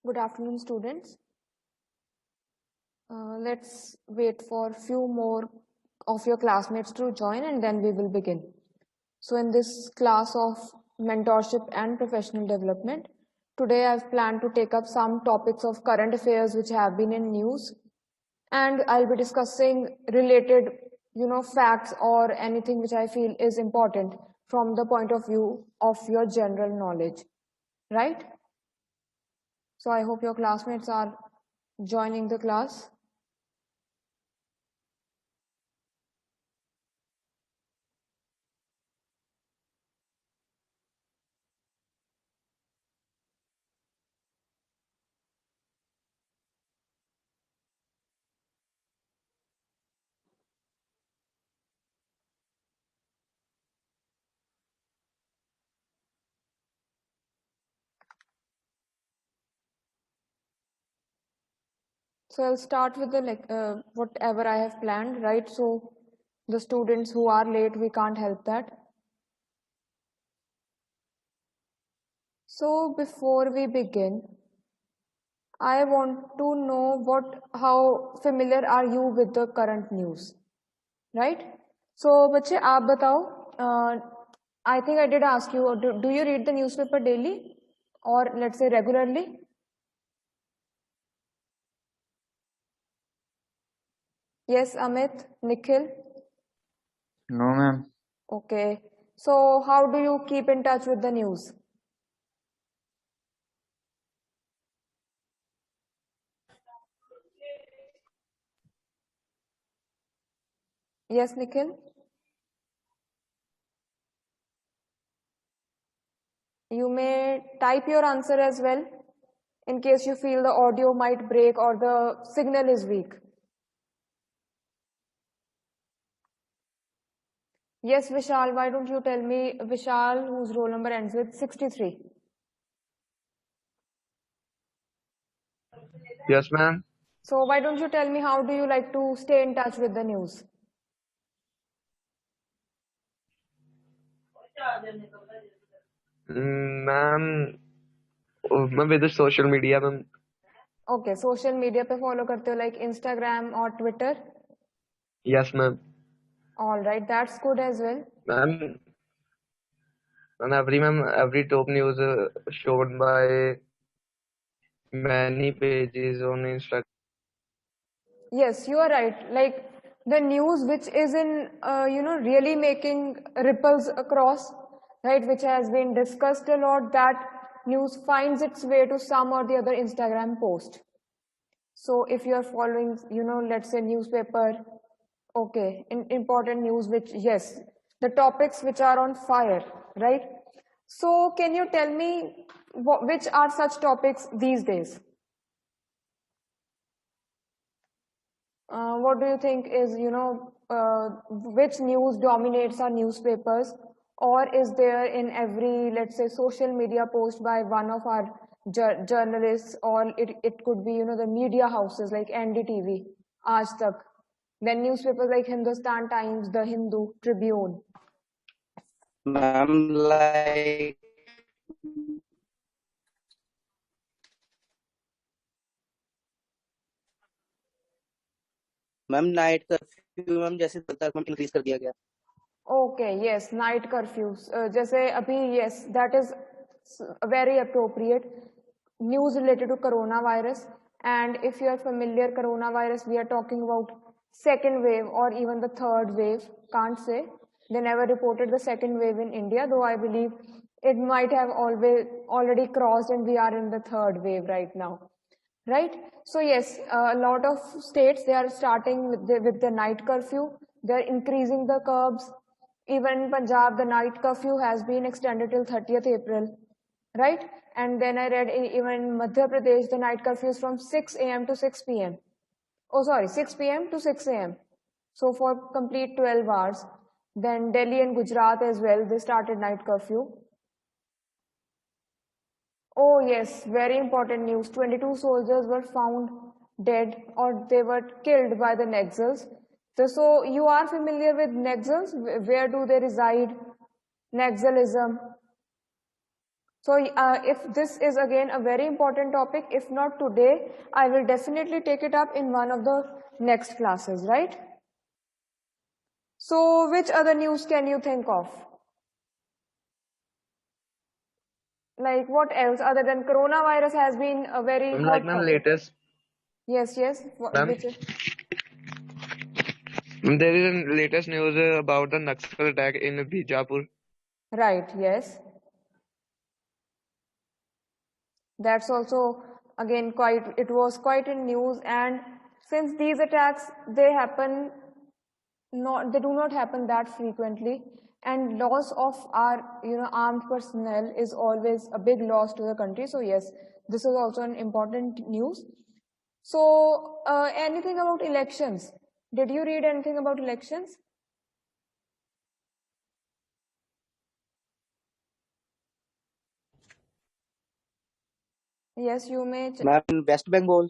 Good afternoon, students. Let's wait for a few more of your classmates to join and then we will begin. So in this class of mentorship and professional development, today I've planned to take up some topics of current affairs which have been in news, and I'll be discussing related, facts or anything which I feel is important from the point of view of your general knowledge, right? So I hope your classmates are joining the class. So I'll start with the whatever I have planned, right? So the students who are late, we can't help that. So before we begin, I want to know how familiar are you with the current news, right? So बच्चे आप बताओ. I think I did ask you, do you read the newspaper daily or let's say regularly? Yes, Amit, Nikhil. No, ma'am. Okay. So how do you keep in touch with the news? Yes, Nikhil. You may type your answer as well in case you feel the audio might break or the signal is weak. Yes, Vishal, why don't you tell me, Vishal, whose roll number ends with 63? Yes, ma'am. So why don't you tell me how do you like to stay in touch with the news? Ma'am, with the social media, ma'am. Okay, social media पे follow करते हो like Instagram or Twitter? Yes, ma'am. All right, that's good as well. Ma'am, every top news shown by many pages on Instagram. Yes, you are right. Like the news which is in, really making ripples across, right, which has been discussed a lot, that news finds its way to some or the other Instagram post. So if you are following, let's say newspaper, okay, important news, which, yes, the topics which are on fire, right? So can you tell me which are such topics these days? What do you think is, which news dominates our newspapers, or is there in every, let's say, social media post by one of our journalists, or it could be, the media houses like NDTV, Aaj Tak, then newspapers like Hindustan Times, The Hindu, Tribune. Ma'am, like ma'am night curfew ma'am जैसे 10 ma'am increase कर दिया गया. Okay, yes, night curfews. जैसे अभी, yes, that is very appropriate. News related to coronavirus. And if you are familiar, coronavirus, we are talking about second wave or even the third wave. Can't say. They never reported the second wave in India, though I believe it might have already crossed and we are in the third wave right now. Right? So yes, a lot of states, they are starting with the night curfew. They're increasing the curbs. Even in Punjab, the night curfew has been extended till 30th April, right? And then I read even in Madhya Pradesh, the night curfew is from 6 a.m. to 6 p.m. Oh, sorry, 6 p.m. to 6 a.m. So for complete 12 hours. Then Delhi and Gujarat as well, they started night curfew. Oh yes, very important news. 22 soldiers were found dead or they were killed by the Naxals. So you are familiar with Naxals? Where do they reside? Naxalism. So if this is again a very important topic, if not today, I will definitely take it up in one of the next classes, right? So which other news can you think of? Like what else other than coronavirus has been a very Like hot ma'am, topic? latest, Yes, ma'am, which is, there is a latest news about the Naxal attack in Bijapur. right, yes. That's also again it was quite in news, and since these attacks, they do not happen that frequently, and loss of our armed personnel is always a big loss to the country. So yes, this is also an important news. So anything about elections? Did you read anything about elections? Yes, you may. Ma'am, in West Bengal.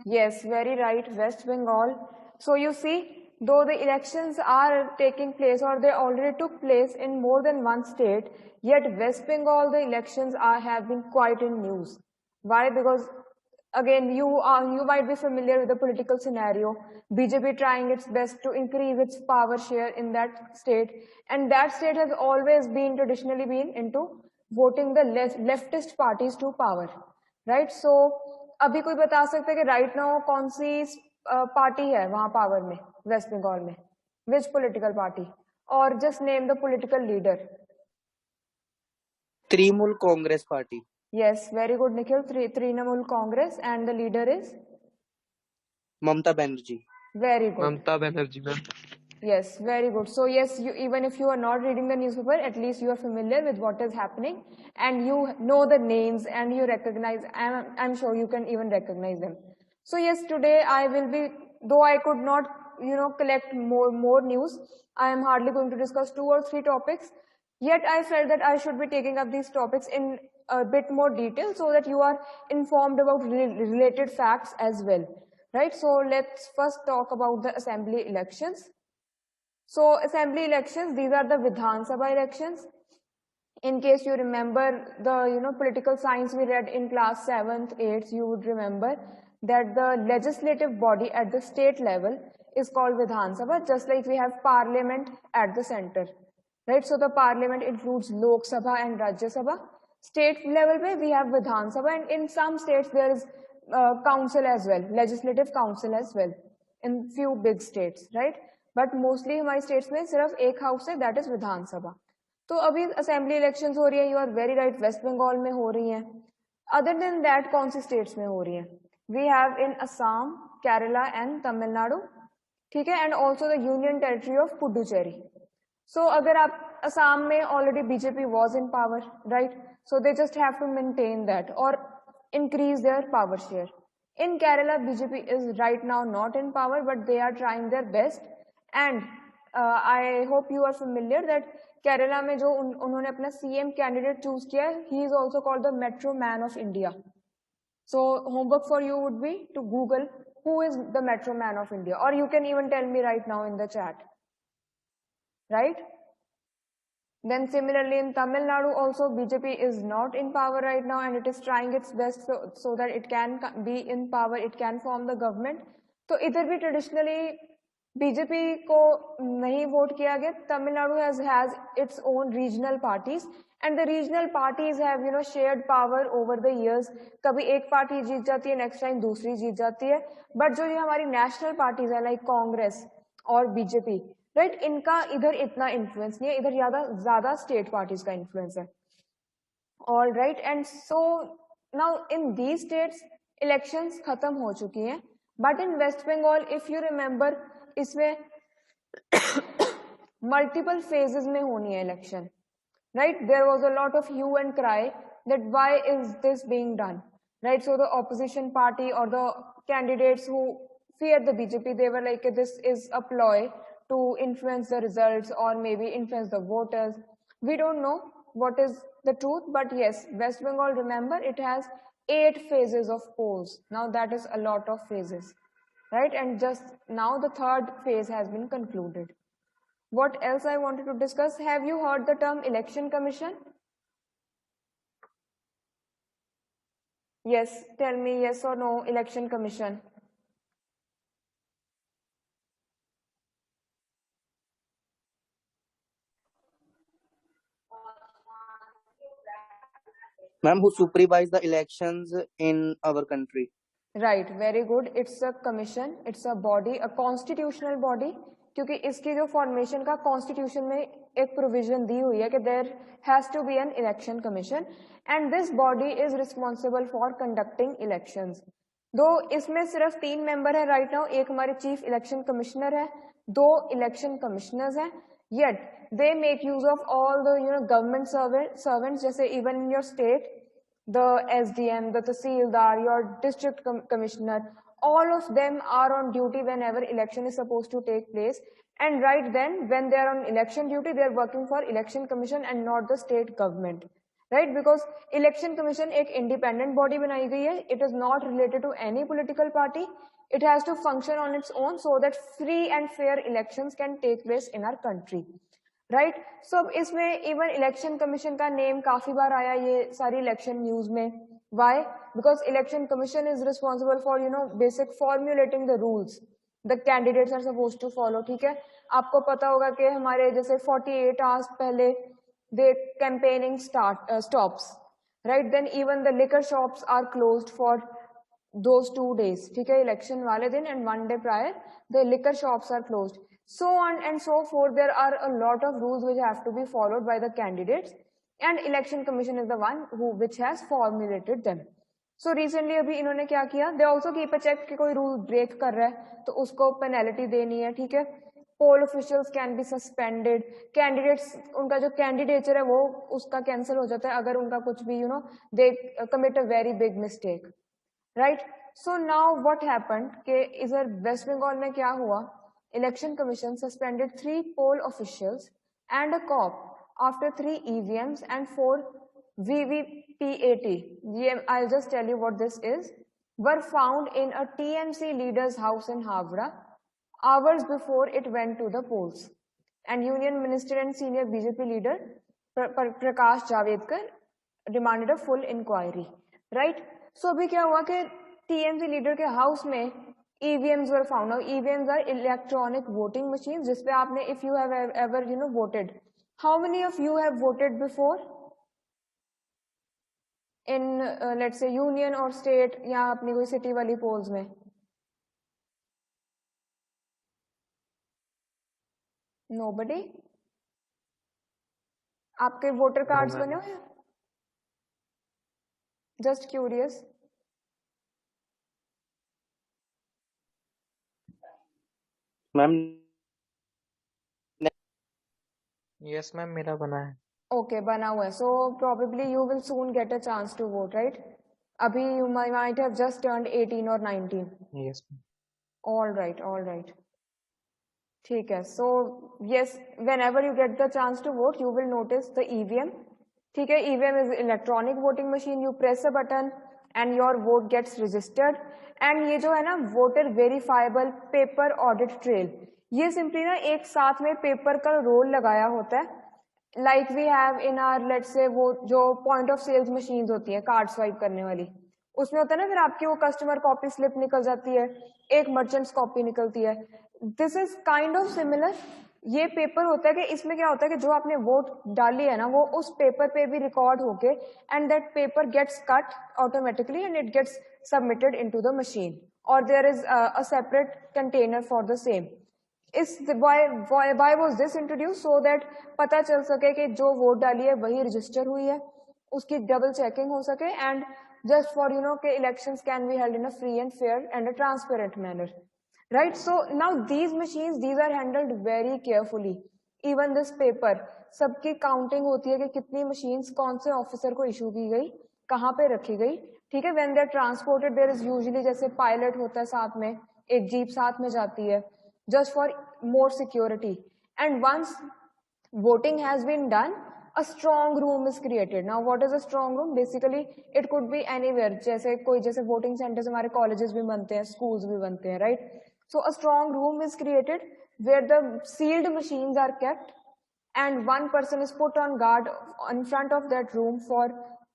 Yes, very right, West Bengal. So you see, though the elections are taking place or they already took place in more than one state, yet West Bengal, the elections have been quite in news. Why? Because again, you might be familiar with the political scenario. BJP trying its best to increase its power share in that state, and that state has always been traditionally been into voting the leftist parties to power, right? So अभी कोई बता सकता है कि right now कौन सी party है वहां power में वेस्ट बंगाल में, विच पॉलिटिकल पार्टी, और just name the political leader. Trinamool Congress Party. Yes, very good, Nikhil. Trinamool Congress, and the leader is Mamata Banerjee. very good. Mamata Banerjee, ma'am. Yes, very good. So yes, even if you are not reading the newspaper, at least you are familiar with what is happening, and you know the names, and you recognize. I'm sure you can even recognize them. So yes, today I will be, though I could not, collect more news. I am hardly going to discuss 2 or 3 topics. Yet I felt that I should be taking up these topics in a bit more detail so that you are informed about related facts as well, right? So let's first talk about the assembly elections. So assembly elections, these are the Vidhan Sabha elections. In case you remember the political science we read in class 7th, 8th, you would remember that the legislative body at the state level is called Vidhan Sabha, just like we have parliament at the center, right? So the parliament includes Lok Sabha and Rajya Sabha. State level पे we have Vidhan Sabha, and in some states there is council as well, legislative council as well, in few big states, right? But mostly हमारी states में सिर्फ एक house है, that is Vidhan Sabha. तो अभी assembly elections हो रही है, you are very right, west Bengal में हो रही हैं. अदर देन दैट कौन सी स्टेट्स में हो रही है? We have in Assam, Kerala and Tamil Nadu, ठीक है, and also the union territory of Puducherry. So अगर आप असम में already BJP was in power, right, so they just have to maintain that और increase their power share. In Kerala, BJP is right now not in power, but they are trying their best. And I hope you are familiar that Kerala में जो उन्होंने अपना CM candidate choose किया, he is also called the Metro Man of India. So homework for you would be to Google who is the Metro Man of India, or you can even tell me right now in the chat, right? Then similarly in Tamil Nadu also BJP is not in power right now, and it is trying its best so that it can be in power, it can form the government. तो इधर भी traditionally BJP को नहीं vote किया गया. Tamil Nadu has its own regional parties, and the regional parties have shared power over the years. कभी एक party जीत जाती है, next time दूसरी जीत जाती है. But जो ये हमारी national parties है like Congress और BJP, राइट, इनका इधर इतना इन्फ्लुएंस नहीं है, इधर ज्यादा स्टेट पार्टीज का इन्फ्लुएंस है. All right, and so now in these states elections खत्म हो चुकी हैं, but in west Bengal if you remember इसमें मल्टीपल फेजेस में होनी है election, right. There was a lot of hue and cry that why is this being done, right. So the opposition party और the candidates who fear the BJP, they were like, this is a ploy to influence the results or maybe influence the voters. We don't know what is the truth, but yes, West Bengal, remember, it has 8 phases of polls. Now that is a lot of phases, right? And just now the 3rd phase has been concluded. What else I wanted to discuss? Have you heard the term election commission? Yes, tell me yes or no, election commission. Ma'am, who supervise the elections in our country? Right, very good. It's a commission, it's a body, a constitutional body, क्योंकि इसकी जो formation का constitution में एक provision दी हुई है कि there has to be an election commission and this body is responsible for conducting elections. Though इसमें सिर्फ 3 मेंबर है राइट नाउ, एक हमारे चीफ इलेक्शन कमिश्नर है, 2 इलेक्शन कमिश्नर्स हैं, yet they make use of all the government servants, जैसे even in your state the SDM, the Tahsildar, your district commissioner, all of them are on duty whenever election is supposed to take place. And right then, when they are on election duty, they are working for election commission and not the state government. Right? Because election commission एक independent body बनाई गई है. It is not related to any political party. It has to function on its own so that free and fair elections can take place in our country. Right. So अब इसमें even election commission का name काफी बार आया ये सारी election news में. Why? Because election commission is responsible for basic formulating the rules the candidates are suppose to follow. ठीक है, आपको पता होगा कि हमारे जैसे 48 आवर्स पहले they campaigning stops, right. Then even the liquor shops are closed for those 2 days. ठीक है, इलेक्शन वाले दिन and 1 day prior the liquor shops are closed. So on and so forth, there are a lot of rules which have to be followed by the candidates and election commission is the one which has formulated them. So recently अभी इन्होंने क्या किया, they also keep a check कि कोई rule break कर रहा है तो उसको पेनल्टी देनी है. ठीक है, poll officials can be suspended, candidates उनका जो कैंडिडेचर है वो उसका कैंसिल हो जाता है अगर उनका कुछ भी दे commit a very big mistake, right. So now what happened कि इधर वेस्ट बंगाल में क्या हुआ, Election Commission suspended 3 poll officials and a cop after 3 EVMs and 4 VVPAT. I'll just tell you what this is. Were found in a TMC leader's house in Havra hours before it went to the polls. And Union Minister and senior BJP leader Prakash Javadekar demanded a full inquiry. Right? So अभी क्या हुआ कि TMC leader के house में EVMs were found. Now EVMs are electronic voting machines जिसपे आपने if you have ever voted. How many of you have voted before in let's say union or state या अपनी कोई city वाली polls में? Nobody? आपके voter cards बने हुए हैं? Just curious. Ma'am yes ma'am, मेरा बना है. ओके, बना हुआ है. So probably you will soon get a chance to vote, right? अभी you might have just turned 18 और 19. Yes ma'am. All right. ठीक है. So yes, whenever you get the chance to vote you will notice the EVM. ठीक है, EVM is electronic voting machine. You press a button and your vote gets registered. And ये जो है ना voter verifiable paper audit trail, ये simply ना एक साथ में पेपर का रोल लगाया होता है. Like we have in our let's say वो जो पॉइंट ऑफ सेल्स मशीन्स होती है कार्ड स्वाइप करने वाली, उसमें होता है ना फिर आपकी वो कस्टमर कॉपी स्लिप निकल जाती है, एक मर्चेंट्स कॉपी निकलती है. This is kind of similar. ये पेपर होता है कि इसमें क्या होता है कि जो आपने वोट डाली है ना वो उस पेपर पे भी रिकॉर्ड होके and that paper gets cut automatically and it gets submitted into the machine और there is a separate container for the same. इस why was this introduced? So that पता चल सके कि जो वोट डाली है वही रजिस्टर हुई है, उसकी डबल चेकिंग हो सके एंड just for कि elections can be held in a free and fair and a transparent manner, right? So now these machines, these are handled very carefully. Even this paper, सबकी counting होती है कि कितनी machines कौन से officer को issue की गई, कहाँ पे रखी गई. ठीक है, when they are transported there is usually जैसे पायलट होता है साथ में, एक जीप साथ में जाती है just for more security. And once voting has been done, a strong room is created. Now what is a strong room? Basically it could be anywhere. जैसे कोई जैसे voting centers हमारे colleges भी बनते हैं, schools भी बनते हैं, right? So a strong room is created where the sealed machines are kept and one person is put on guard in front of that room for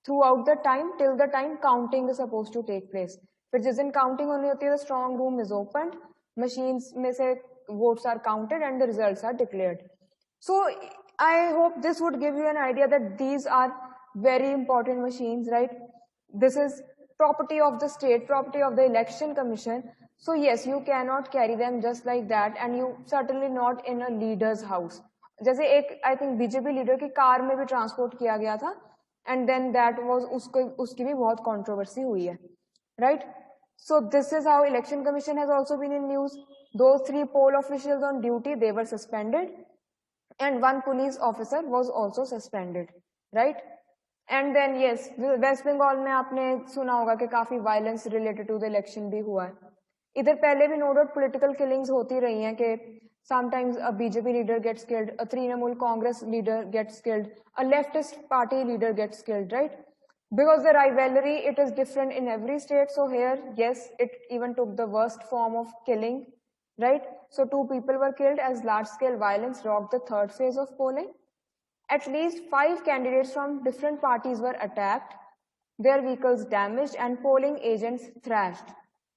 throughout the time till the time counting is supposed to take place. फिर जिस दिन counting होनी होती है, the strong room is opened, machines में से votes are counted and the results are declared. So I hope this would give you an idea that these are very important machines, right? This is property of the state, property of the election commission. So yes, you cannot carry them just like that, and you certainly not in a leader's house. जैसे एक I think BJP leader की car में भी transport किया गया था, and then that was उसकी भी बहुत controversy हुई है, right? So this is how election commission has also been in news. Those 3 poll officials on duty, they were suspended, and 1 police officer was also suspended, right? And then yes, West Bengal में आपने सुना होगा कि काफी violence related to the election भी हुआ है. इधर पहले भी no doubt political killings होती रही हैं कि sometimes a BJP leader gets killed, a Trinamool Congress leader gets killed, a leftist party leader gets killed, right? Because the rivalry, it is different in every state. So here, yes, it even took the worst form of killing, right? So 2 people were killed as large-scale violence rocked the 3rd phase of polling. At least 5 candidates from different parties were attacked, their vehicles damaged, and polling agents thrashed.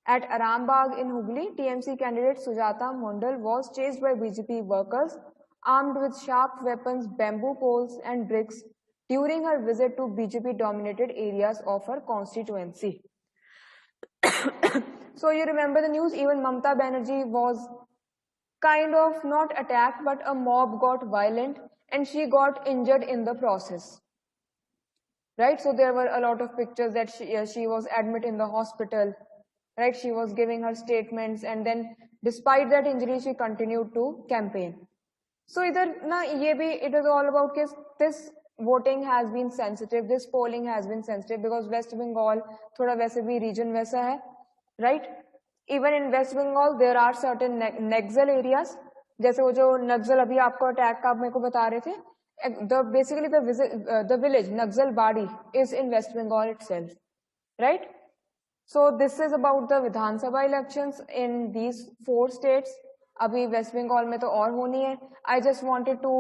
At Arambagh in Hooghly, TMC candidate Sujata Mondal was chased by BJP workers armed with sharp weapons, bamboo poles, and bricks during her visit to BJP-dominated areas of her constituency. So you remember the news, even Mamata Banerjee was kind of not attacked, but a mob got violent and she got injured in the process, right? So there were a lot of pictures that she was admitted in the hospital, right? She was giving her statements, and then despite that injury, she continued to campaign. So इधर ना ये भी, it is all about कि this voting has been sensitive, this polling has been sensitive because West Bengal थोड़ा वैसे भी region वैसा है, right? Even in West Bengal there are certain Naxal areas, जैसे वो जो Naxal अभी आपको attack का आप मेरे को बता रहे थे, basically the village Naxal Badi is in West Bengal itself, right? So this is about the Vidhan Sabha elections in these 4 states. अभी वेस्ट बंगाल में तो और होनी है. I just wanted to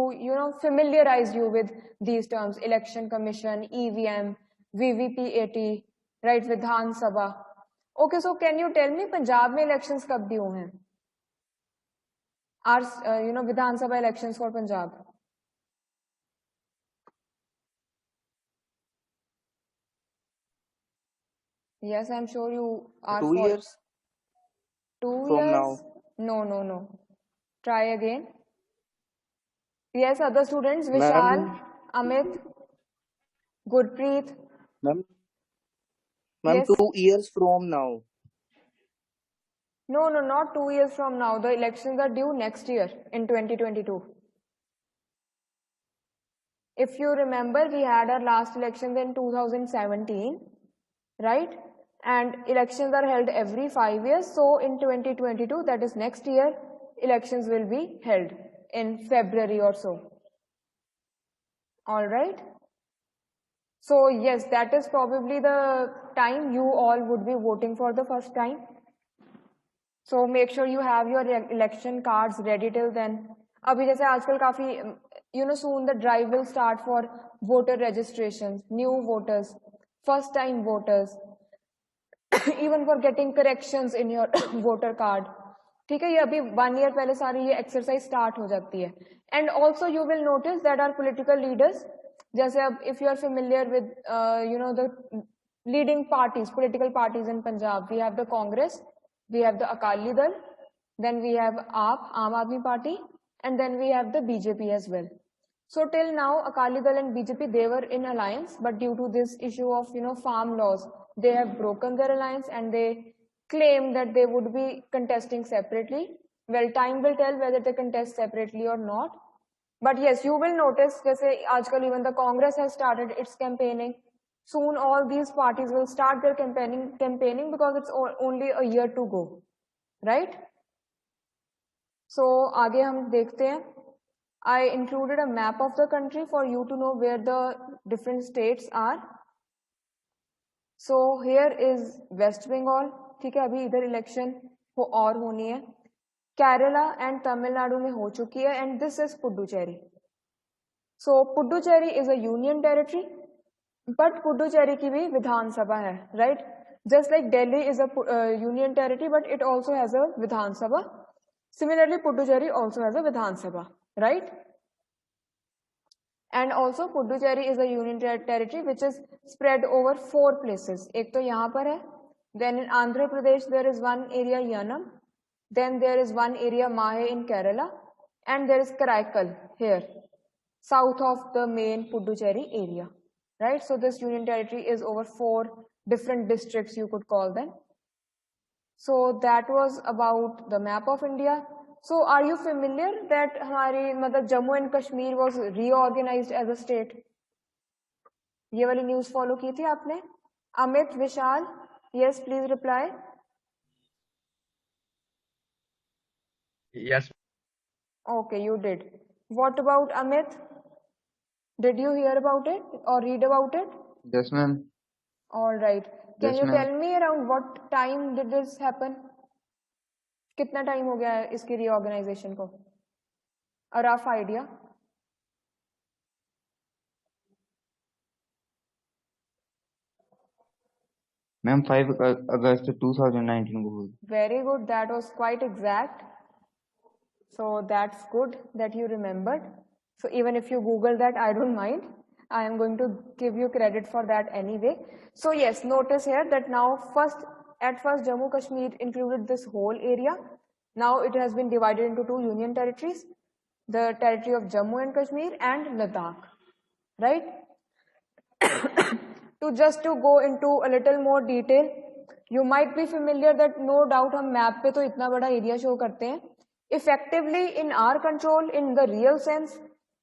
familiarize you with these terms: election commission, EVM, VVPAT, right? Vidhan Sabha. Okay, so can you tell me Punjab में elections कब दी हुए हैं? Our Vidhan Sabha elections for Punjab. Yes, I'm sure you are. 2 years 2 from years? now. No. Try again. Yes, other students, Vishal, Amit, Gurpreet. Ma'am, Yes. 2 years from now. No, not 2 years from now. The elections are due next year in 2022. If you remember, we had our last elections in 2017, right? And elections are held every 5 years. So in 2022, that is next year, elections will be held in February or so. All right. So yes, that is probably the time you all would be voting for the first time. So make sure you have your election cards ready till then. अभी जैसे आजकल काफी soon the drive will start for voter registrations, new voters, first time voters, even for getting corrections in your voter card. ठीक है, ये अभी 1 year पहले सारी ये exercise start हो जाती है. And also you will notice that our political leaders, जैसे अब if you are familiar with the leading parties, political parties in Punjab, we have the Congress, we have the Akali Dal, then we have Aam Aadmi Party, and then we have the BJP as well. So till now, Akali Dal and BJP, they were in alliance, but due to this issue of farm laws, they have broken their alliance and they claim that they would be contesting separately. Well, time will tell whether they contest separately or not. But yes, you will notice, जैसे आजकल even the Congress has started its campaigning. Soon all these parties will start their campaigning because it's only a year to go, right? So आगे हम देखते हैं. I included a map of the country for you to know where the different states are. So here is West Bengal. ठीक है, अभी इधर election और होनी है. Kerala and Tamil Nadu में हो चुकी है, and this is Puducherry. So Puducherry is a union territory. But Puducherry की भी विधानसभा है, right? Just like Delhi is a union territory, but it also has a Vidhan Sabha. Similarly, Puducherry also has a Vidhan Sabha, right? And also Puducherry is a union territory which is spread over 4 places. एक तो यहाँ पर है. Then in Andhra Pradesh there is one area Yanam. Then there is one area Mahe in Kerala, and there is Karaikal here, south of the main Puducherry area, right? So this union territory is over 4 different districts, you could call them. So that was about the map of India. So are you familiar that हमारी मतलब Jammu and Kashmir was reorganized as a state? ये वाली news follow की थी आपने? अमित, विशाल, yes, please reply. Yes. Okay, you did. What about Amit? Did you hear about it or read about it? Yes, ma'am. All right. Can Yes, you ma'am. tell me around what time did this happen? कितना time हो गया है इसकी reorganisation को? A rough idea. Ma'am, 5 August 2019 को हुई. Very good. That was quite exact. So that's good that you remembered. So even if you Google that, I don't mind. I am going to give you credit for that anyway. So yes, notice here that now at first Jammu Kashmir included this whole area. Now it has been divided into 2 union territories, the territory of Jammu and Kashmir and Ladakh, right? To go into a little more detail, you might be familiar that no doubt हम map पे तो इतना बड़ा area show करते हैं. Effectively in our control, in the real sense,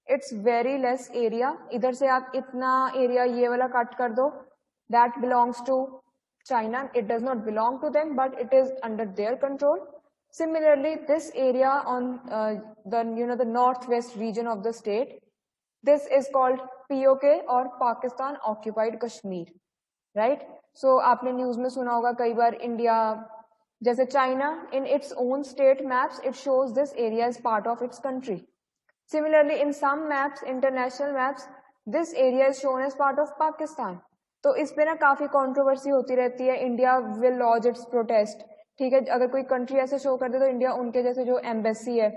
it's very less area. इधर से आप इतना area ये वाला cut कर दो, that belongs to China. It does not belong to them, but it is under their control. Similarly, this area on the northwest region of the state, this is called POK or Pakistan Occupied Kashmir, right? So आपने news में सुना होगा कई बार India जैसे China in its own state maps it shows this area as part of its country. Similarly in some maps, international maps, this area is shown as part of Pakistan. तो इस पे ना काफी कंट्रोवर्सी होती रहती है. India will launch its protest, ठीक है? अगर कोई कंट्री ऐसे शो कर दे तो इंडिया उनके जैसे जो एम्बेसी है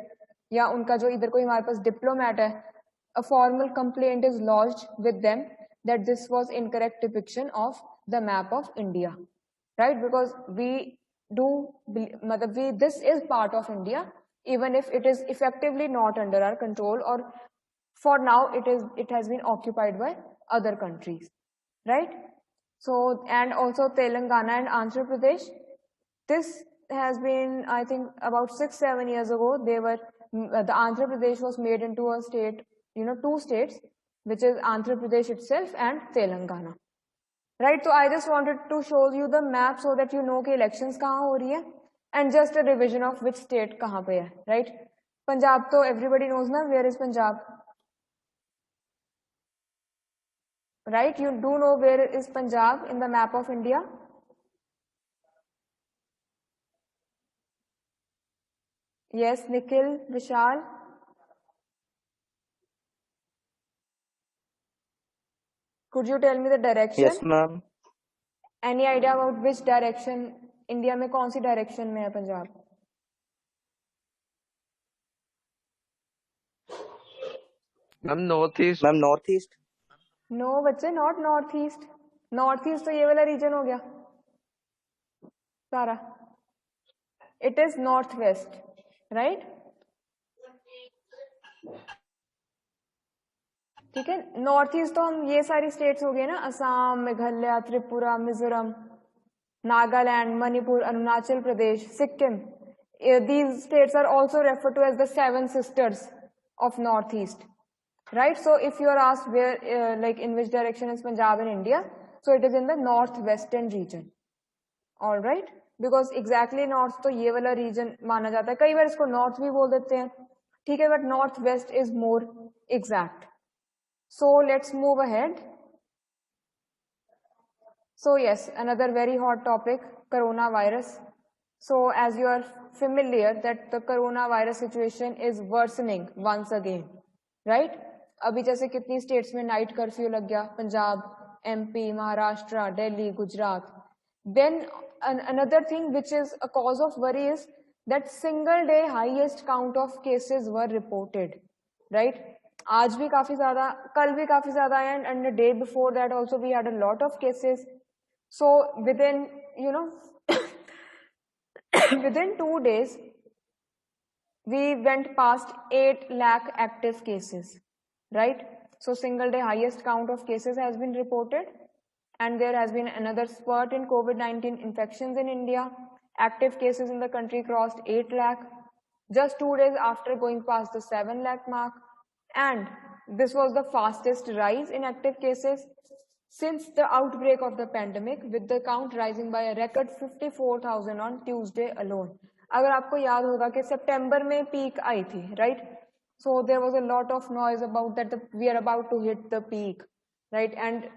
या उनका जो इधर कोई हमारे पास डिप्लोमेट है, a formal complaint is lodged with them that this was incorrect depiction of the map of India, right? Because this is part of India, even if it is effectively not under our control, or for now it has been occupied by other countries, right? So, and also Telangana and Andhra Pradesh, this has been, I think about 6-7 years ago, the Andhra Pradesh was made into a state, 2 states, which is Andhra Pradesh itself and Telangana, right? So I just wanted to show you the map so that you know कि elections कहाँ हो रही है, and just a revision of which state कहाँ पे है, right? Punjab तो everybody knows ना, where is Punjab, right? You do know where is Punjab in the map of India? Yes, Nikhil, Vishal. Could you tell me the direction? Yes, ma'am. Any idea about which direction? India में कौन सी direction में है Punjab? Ma'am, northeast. Ma'am, northeast. No बच्चे, not northeast. Northeast तो ये वाला region हो गया सारा. It is northwest, right? ठीक है. नॉर्थ ईस्ट तो हम ये सारी स्टेट्स हो गए ना, Assam, Meghalaya, Tripura, Mizoram, Nagaland, Manipur, Arunachal Pradesh, Sikkim. These states are also referred to as the 7 sisters of northeast, right? So if you are asked where like in which direction is Punjab in India, so it is in the northwestern region, all right? Because exactly north तो ये वाला region माना जाता है. कई बार इसको north भी बोल देते हैं, ठीक है, but northwest is more exact. So let's move ahead. So yes, another very hot topic, coronavirus. So as you are familiar that the coronavirus situation is worsening once again, right? अभी जैसे कितनी states में night curfew लग गया, Punjab, MP, Maharashtra, Delhi, Gujarat. Then another thing which is a cause of worry is that single day highest count of cases were reported, right? आज भी काफी ज्यादा, कल भी काफी ज्यादा आए, and the day before that also we had a lot of cases. So within, you know, within 2 days, we went past 8 lakh active cases, right? So single day highest count of cases has been reported, and there has been another spurt in COVID-19 infections in India. Active cases in the country crossed 8 lakh just 2 days after going past the 7 lakh mark, and this was the fastest rise in active cases since the outbreak of the pandemic, with the count rising by a record 54,000 on Tuesday alone. अगर आपको याद होगा कि सितंबर में peak आई थी, right? So there was a lot of noise about that we are about to hit the peak, right? And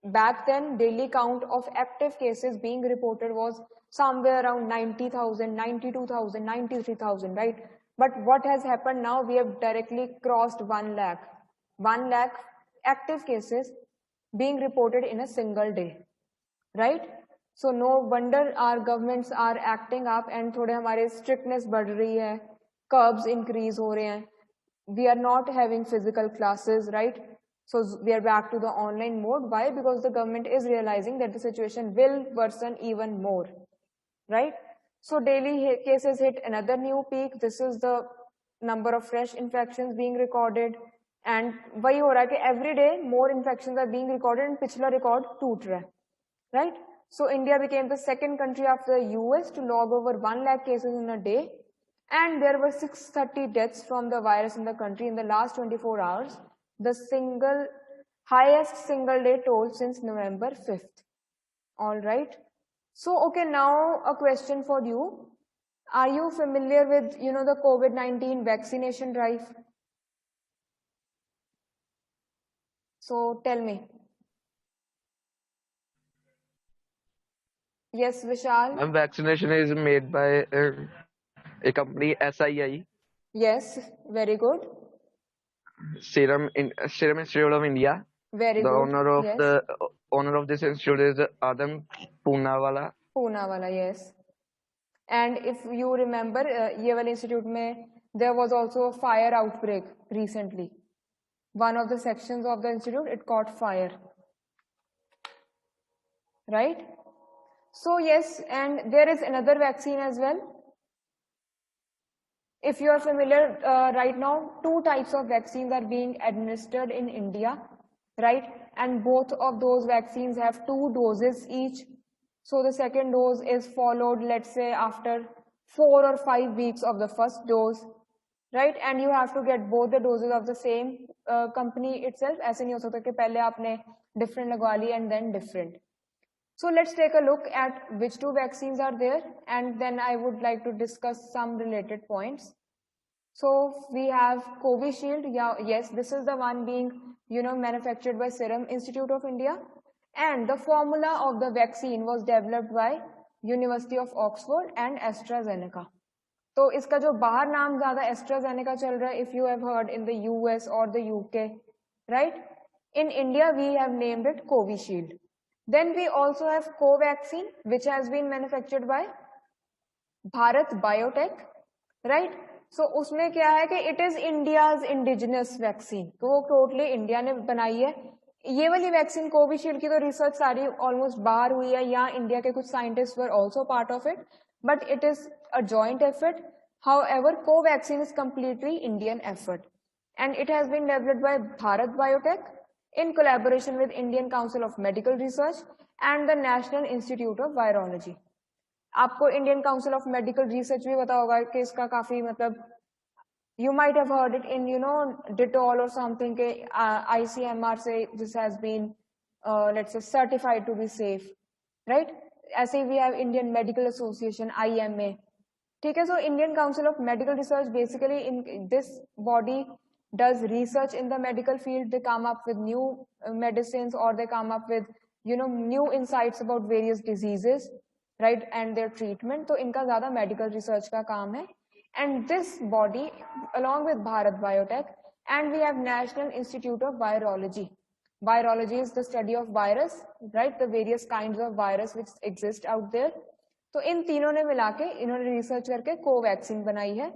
back then, daily count of active cases being reported was somewhere around 90,000, 92,000, 93,000, right? But what has happened now? We have directly crossed 1 lakh. 1 lakh active cases being reported in a single day, right? So no wonder our governments are acting up and थोड़े हमारे strictness बढ़ रही है, curbs increase हो रहे हैं. We are not having physical classes, right? So we are back to the online mode. Why? Because the government is realizing that the situation will worsen even more, right? So daily cases hit another new peak. This is the number of fresh infections being recorded, and वही हो रहा है कि every day more infections are being recorded and पिछला record टूट रहा है, right? So India became the second country after the US to log over 1 lakh cases in a day, and there were 630 deaths from the virus in the country in the last 24 hours, the highest single day toll since November 5th. All right. So, okay, now a question for you. Are you familiar with, the COVID-19 vaccination drive? So, tell me. Yes, Vishal? And vaccination is made by a company, SII. Yes, very good. Serum Institute of India. Very The good. owner of this institute is Adam Poonawala. Poonawala, yes. And if you remember, ये वाले institute में there was also a fire outbreak recently. One of the sections of the institute, it caught fire, right? So yes, and there is another vaccine as well. If you are familiar, right now, 2 types of vaccines are being administered in India, right? And both of those vaccines have 2 doses each. So the second dose is followed, let's say, after 4 or 5 weeks of the first dose, right? And you have to get both the doses of the same company itself. ऐसे नहीं हो सकता कि पहले आपने different लगवा ली and then different. So let's take a look at which 2 vaccines are there, and then I would like to discuss some related points. So we have Covishield. Yeah, yes, this is the one being, manufactured by Serum Institute of India, and the formula of the vaccine was developed by University of Oxford and AstraZeneca. तो इसका जो बाहर नाम ज़्यादा AstraZeneca चल रहा है, if you have heard in the US or the UK, right? In India, we have named it Covishield. Then we also have Covaxin, which has been manufactured by Bharat Biotech, right? So उसमें क्या है कि it is India's indigenous vaccine. तो वो totally India ने बनाई है. ये वाली वैक्सीन कोविशील्ड की तो रिसर्च सारी ऑलमोस्ट बाहर हुई है. यहाँ इंडिया के कुछ scientist were also part of it, but it is a joint effort. However, Covaxin is completely Indian effort, and it has been developed by Bharat Biotech in collaboration with Indian Council of Medical Research and the National Institute of Virology. आपको Indian Council of Medical Research भी पता होगा कि इसका काफी मतलब you might have heard it in Dettol or something के ICMR से this has been let's say certified to be safe, right? ऐसे we have Indian Medical Association, IMA. ठीक है, so Indian Council of Medical Research, basically in this body does research in the medical field. They come up with new medicines, or they come up with new insights about various diseases, right, and their treatment. तो इनका ज़्यादा medical research का काम है. And this body, along with Bharat Biotech, and we have National Institute of Virology, Virology is the study of virus, right? The various kinds of virus which exist out there. तो इन तीनों ने मिला के इन्होंने research करके Covaxin बनाई है,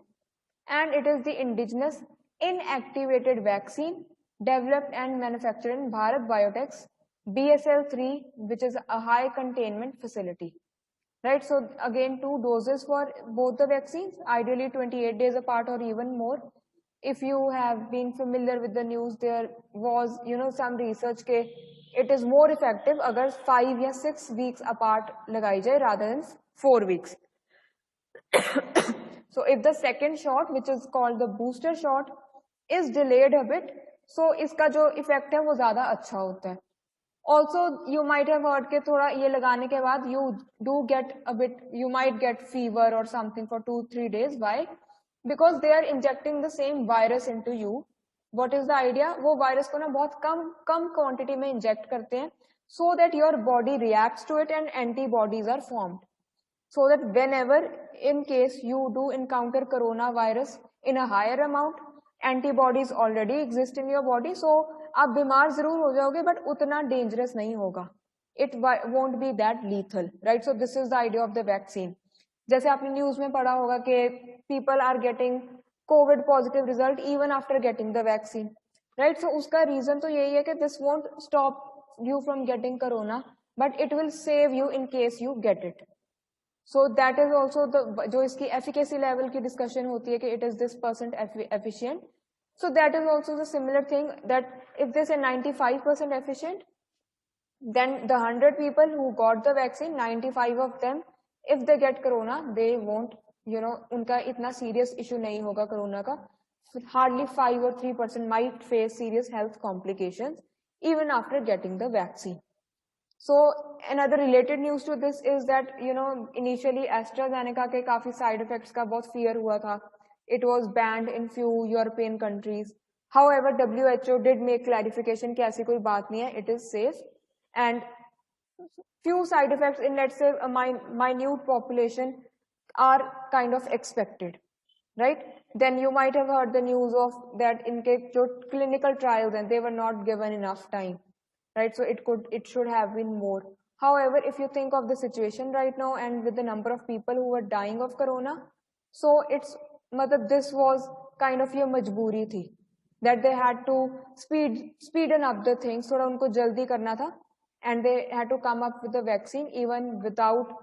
and it is the indigenous inactivated vaccine developed and manufactured in Bharat Biotech's BSL-3, which is a high containment facility. Right, so again 2 doses for both the vaccines, ideally 28 days apart or even more. If you have been familiar with the news, there was some research ke it is more effective agar 5 या 6 weeks apart लगाई जाए rather than 4 weeks. So if the second shot, which is called the booster shot, is delayed a bit, so इसका जो effect है वो ज़्यादा अच्छा होता है. Also, you might have heard के थोड़ा ये लगाने के बाद you might get fever or something for 2-3 days. Why? Because they are injecting the same virus into you. What is the idea? वो virus को ना बहुत कम quantity में inject करते हैं, so that your body reacts to it and antibodies are formed. So that whenever, in case you do encounter coronavirus in a higher amount, antibodies already exist in your body, so आप बीमार जरूर हो जाओगे but उतना dangerous नहीं होगा. It won't be that lethal, right? So this is the idea of the vaccine. जैसे आपने न्यूज में पढ़ा होगा कि people are getting COVID positive result even after getting the vaccine, right? So उसका reason तो यही है कि this won't stop you from getting corona, but it will save you in case you get it. So that is also the जो इसकी efficacy level की discussion होती है कि it is this % efficient. So that is also the similar thing, that if they say 95% efficient, then the 100 people who got the vaccine, 95 of them, if they get corona, they won't, उनका इतना serious issue नहीं होगा corona का. Hardly 5 or 3% might face serious health complications even after getting the vaccine. So another related news to this is that initially AstraZeneca के काफी side effects का बहुत fear हुआ था. It was banned in few European countries. However, WHO did make clarification कि ऐसी कोई बात नहीं है, it is safe, and few side effects in, let's say, a minute population are kind of expected, right? Then you might have heard the news of that in case clinical trials and they were not given enough time, right? So it should have been more. However, if you think of the situation right now and with the number of people who were dying of corona, so this was kind of your majburi thi, that they had to speeden up the things, thoda unko jaldi karna tha, and they had to come up with the vaccine even without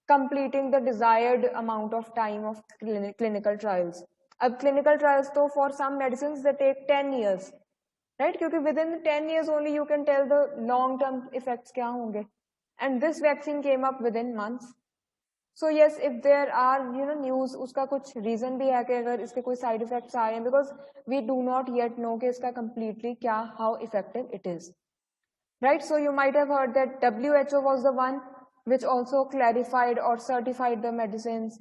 completing the desired amount of time of clinical trials. Ab clinical trials to for some medicines they take 10 years, right? Because within 10 years only you can tell the long term effects kya honge, and this vaccine came up within months. So yes, if there are news, उसका कुछ reason भी है कि अगर इसके कोई side effects आए हैं, because we do not yet know कि इसका completely how effective it is, right? So you might have heard that WHO was the one which also clarified or certified the medicines,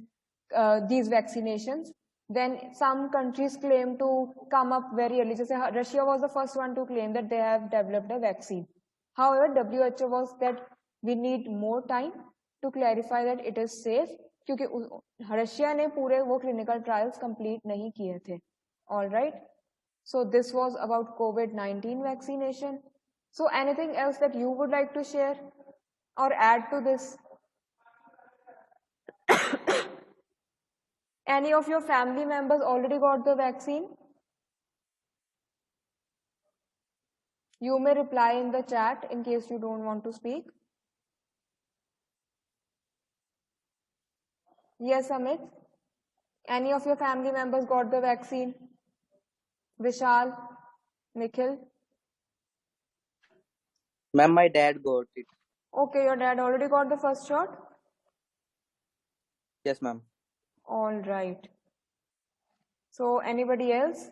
these vaccinations. Then some countries claim to come up very early. जैसे Russia was the first one to claim that they have developed a vaccine. However, WHO was that we need more time to clarify that it is safe, क्योंकि Russia ने पूरे वो clinical trials complete नहीं किए थे. All right. So this was about COVID-19 vaccination. So anything else that you would like to share or add to this? Any of your family members already got the vaccine? You may reply in the chat in case you don't want to speak. Yes, Amit. Any of your family members got the vaccine? Vishal, Nikhil? Ma'am, my dad got it. Okay, your dad already got the first shot? Yes, ma'am. All right. So anybody else?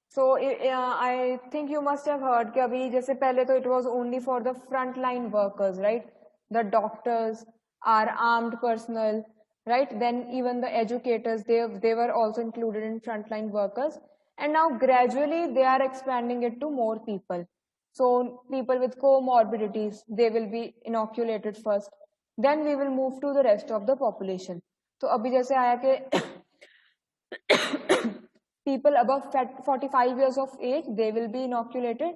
So I think you must have heard कि अभी जैसे पहले तो it was only for the frontline workers, right? The doctors, our armed personnel, right? Then even the educators, they were also included in frontline workers, and now gradually they are expanding it to more people. So people with comorbidities, they will be inoculated first. Then we will move to the rest of the population. तो अभी जैसे आया कि people above 45 years of age, they will be inoculated,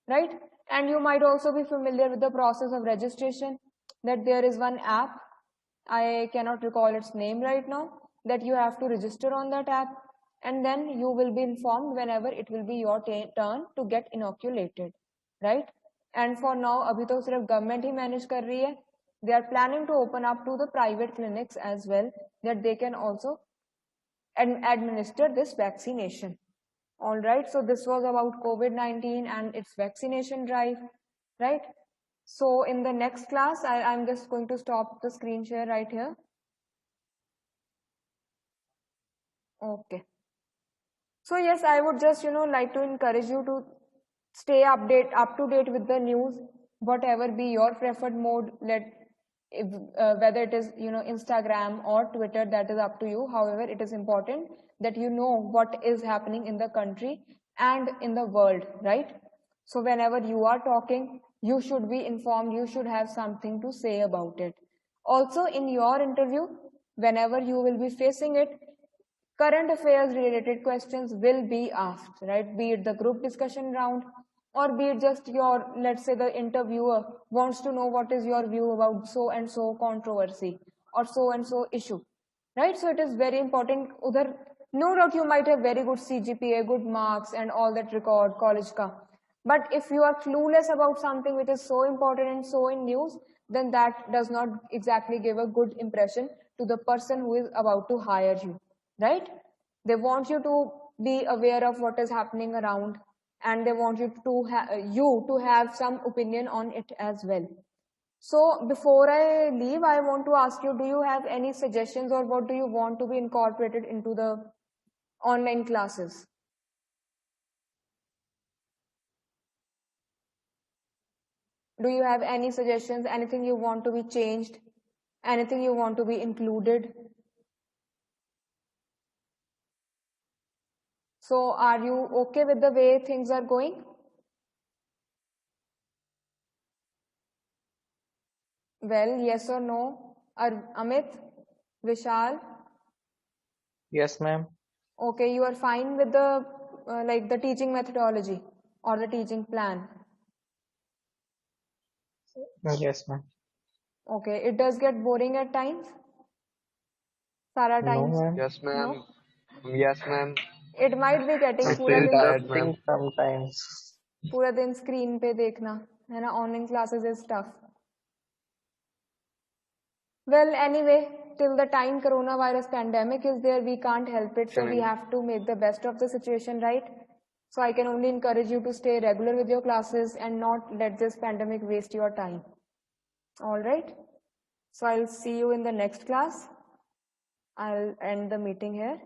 right? And you might also be familiar with the process of registration, that there is one app, I cannot recall its name right now, that you have to register on that app, and then you will be informed whenever it will be your turn to get inoculated, right? And for now, abhi to sirf government hi manage kar rahi hai. They are planning to open up to the private clinics as well, that they can also administer this vaccination. All right, so this was about COVID-19 and its vaccination drive, right? So in the next class, I'm just going to stop the screen share right here. Okay. So yes, I would just, like to encourage you to stay up to date with the news, whatever be your preferred mode, whether it is, Instagram or Twitter, that is up to you. However, it is important that you know what is happening in the country and in the world, right? So whenever you are talking, you should be informed, you should have something to say about it. Also, in your interview, whenever you will be facing it, current affairs related questions will be asked, right? Be it the group discussion round, or be it just your, let's say the interviewer wants to know what is your view about so and so controversy or so and so issue, right? So it is very important. Udhar, no doubt you might have very good CGPA, good marks and all that record, college ka. But if you are clueless about something which is so important and so in news, then that does not exactly give a good impression to the person who is about to hire you, right? They want you to be aware of what is happening around, and they want you to have some opinion on it as well. So before I leave, I want to ask you, do you have any suggestions, or what do you want to be incorporated into the online classes? Do you have any suggestions, anything you want to be changed, anything you want to be included? So are you okay with the way things are going? Well, yes or no? Amit, Vishal? Yes, ma'am. Okay, you are fine with the like the teaching methodology or the teaching plan? Yes, ma'am. Okay, it does get boring at times? Sara No, times? ma'am. Yes, No? ma'am. Yes, ma'am. It might be getting I पूरा feel दिन tired, ma'am. Interesting sometimes. पूरा दिन screen पे देखना है ना, online classes is tough. Well, anyway, till the time coronavirus pandemic is there, we can't help it, so we have to make the best of the situation, right? So I can only encourage you to stay regular with your classes and not let this pandemic waste your time. All right? So I'll see you in the next class. I'll end the meeting here.